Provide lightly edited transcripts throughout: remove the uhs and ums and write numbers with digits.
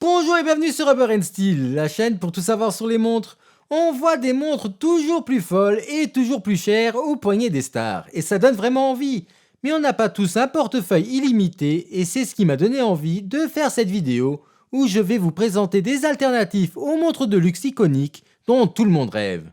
Bonjour et bienvenue sur Rubber & Steel, la chaîne pour tout savoir sur les montres. On voit des montres toujours plus folles et toujours plus chères au poignet des stars, et ça donne vraiment envie. Mais on n'a pas tous un portefeuille illimité, et c'est ce qui m'a donné envie de faire cette vidéo où je vais vous présenter des alternatives aux montres de luxe iconiques dont tout le monde rêve.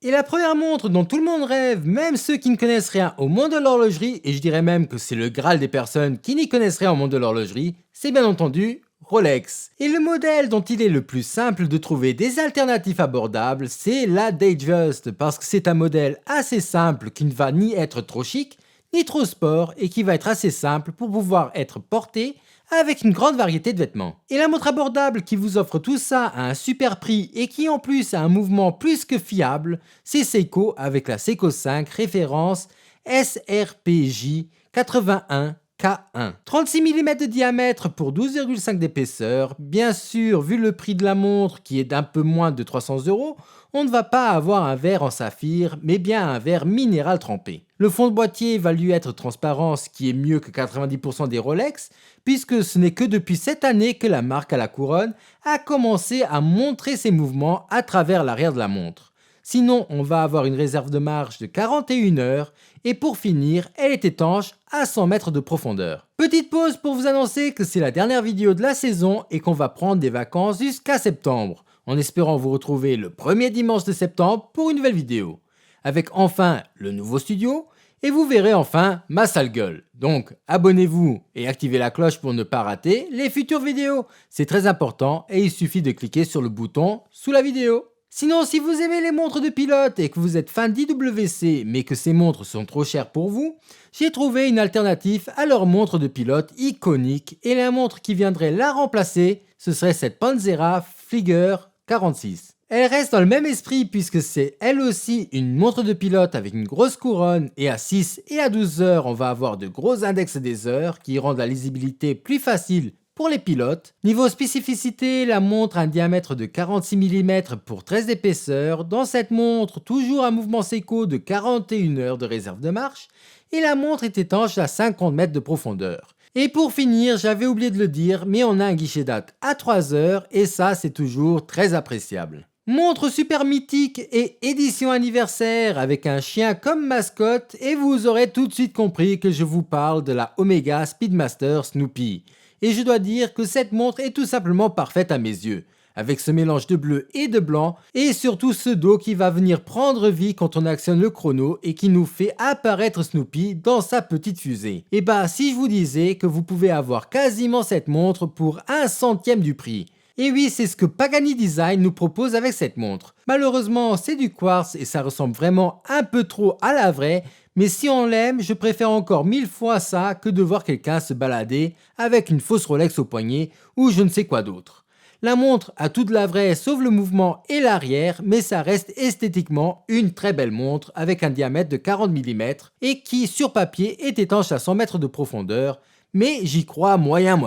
Et la première montre dont tout le monde rêve, même ceux qui ne connaissent rien au monde de l'horlogerie, et je dirais même que c'est le Graal des personnes qui n'y connaissent rien au monde de l'horlogerie, c'est bien entendu Rolex. Et le modèle dont il est le plus simple de trouver des alternatives abordables, c'est la Datejust, parce que c'est un modèle assez simple qui ne va ni être trop chic, ni trop sport, et qui va être assez simple pour pouvoir être porté avec une grande variété de vêtements. Et la montre abordable qui vous offre tout ça à un super prix et qui en plus a un mouvement plus que fiable, c'est Seiko avec la Seiko 5 référence SRPJ 81 K1. 36 mm de diamètre pour 12,5 d'épaisseur. Bien sûr, vu le prix de la montre qui est d'un peu moins de 300 €, on ne va pas avoir un verre en saphir, mais bien un verre minéral trempé. Le fond de boîtier va lui être transparent, ce qui est mieux que 90% des Rolex, puisque ce n'est que depuis cette année que la marque à la couronne a commencé à montrer ses mouvements à travers l'arrière de la montre. Sinon, on va avoir une réserve de marche de 41 heures et pour finir, elle est étanche à 100 mètres de profondeur. Petite pause pour vous annoncer que c'est la dernière vidéo de la saison et qu'on va prendre des vacances jusqu'à septembre, en espérant vous retrouver le premier dimanche de septembre pour une nouvelle vidéo, avec enfin le nouveau studio et vous verrez enfin ma sale gueule. Donc abonnez-vous et activez la cloche pour ne pas rater les futures vidéos, c'est très important et il suffit de cliquer sur le bouton sous la vidéo. Sinon, si vous aimez les montres de pilote et que vous êtes fan d'IWC mais que ces montres sont trop chères pour vous, j'ai trouvé une alternative à leur montre de pilote iconique et la montre qui viendrait la remplacer, ce serait cette Panzera Flieger 46. Elle reste dans le même esprit puisque c'est elle aussi une montre de pilote avec une grosse couronne et à 6 et à 12 heures on va avoir de gros index des heures qui rendent la lisibilité plus facile pour les pilotes. Niveau spécificité, la montre a un diamètre de 46 mm pour 13 d'épaisseur. Dans cette montre, toujours un mouvement Seiko de 41 heures de réserve de marche et la montre est étanche à 50 mètres de profondeur. Et pour finir, j'avais oublié de le dire, mais on a un guichet date à 3 heures et ça c'est toujours très appréciable. Montre super mythique et édition anniversaire avec un chien comme mascotte et vous aurez tout de suite compris que je vous parle de la Omega Speedmaster Snoopy. Et je dois dire que cette montre est tout simplement parfaite à mes yeux, avec ce mélange de bleu et de blanc, et surtout ce dos qui va venir prendre vie quand on actionne le chrono et qui nous fait apparaître Snoopy dans sa petite fusée. Et bah si je vous disais que vous pouvez avoir quasiment cette montre pour 1/100e du prix. Et oui, c'est ce que Pagani Design nous propose avec cette montre. Malheureusement, c'est du quartz et ça ressemble vraiment un peu trop à la vraie, mais si on l'aime, je préfère encore 1000 fois ça que de voir quelqu'un se balader avec une fausse Rolex au poignet ou je ne sais quoi d'autre. La montre a toute la vraie sauf le mouvement et l'arrière, mais ça reste esthétiquement une très belle montre avec un diamètre de 40 mm et qui sur papier est étanche à 100 mètres de profondeur, mais j'y crois moyen.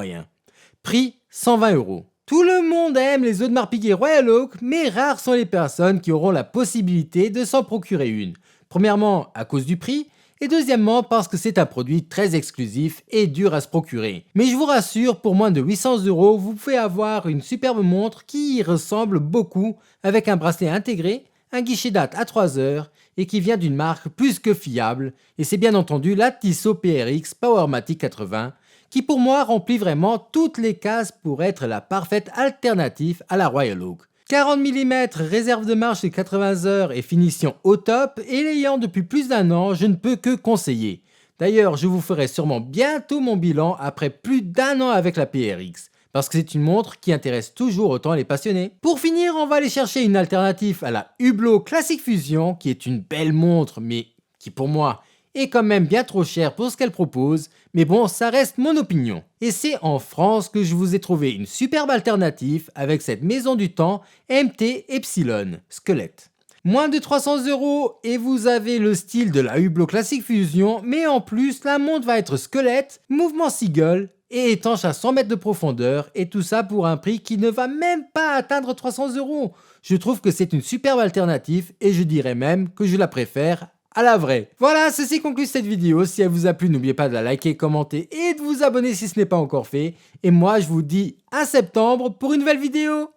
Prix 120 €. Tout le monde aime les Audemars Piguet Royal Oak, mais rares sont les personnes qui auront la possibilité de s'en procurer une. Premièrement, à cause du prix, et deuxièmement parce que c'est un produit très exclusif et dur à se procurer. Mais je vous rassure, pour moins de 800 €, vous pouvez avoir une superbe montre qui y ressemble beaucoup, avec un bracelet intégré, un guichet date à 3 heures, et qui vient d'une marque plus que fiable, et c'est bien entendu la Tissot PRX Powermatic 80, qui pour moi remplit vraiment toutes les cases pour être la parfaite alternative à la Royal Oak. 40 mm, réserve de marche de 80 heures et finition au top, et l'ayant depuis plus d'1 an, je ne peux que conseiller. D'ailleurs, je vous ferai sûrement bientôt mon bilan après plus d'1 an avec la PRX, parce que c'est une montre qui intéresse toujours autant les passionnés. Pour finir, on va aller chercher une alternative à la Hublot Classic Fusion, qui est une belle montre, mais qui pour moi est quand même bien trop cher pour ce qu'elle propose, mais bon, ça reste mon opinion. Et c'est en France que je vous ai trouvé une superbe alternative avec cette maison du temps MT Epsilon Squelette. Moins de 300 € et vous avez le style de la Hublot Classic Fusion, mais en plus la montre va être squelette, mouvement seagull et étanche à 100 mètres de profondeur, et tout ça pour un prix qui ne va même pas atteindre 300 €. Je trouve que c'est une superbe alternative et je dirais même que je la préfère à la vraie. Voilà, ceci conclut cette vidéo. Si elle vous a plu, n'oubliez pas de la liker, commenter et de vous abonner si ce n'est pas encore fait. Et moi, je vous dis à septembre pour une nouvelle vidéo.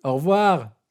Au revoir.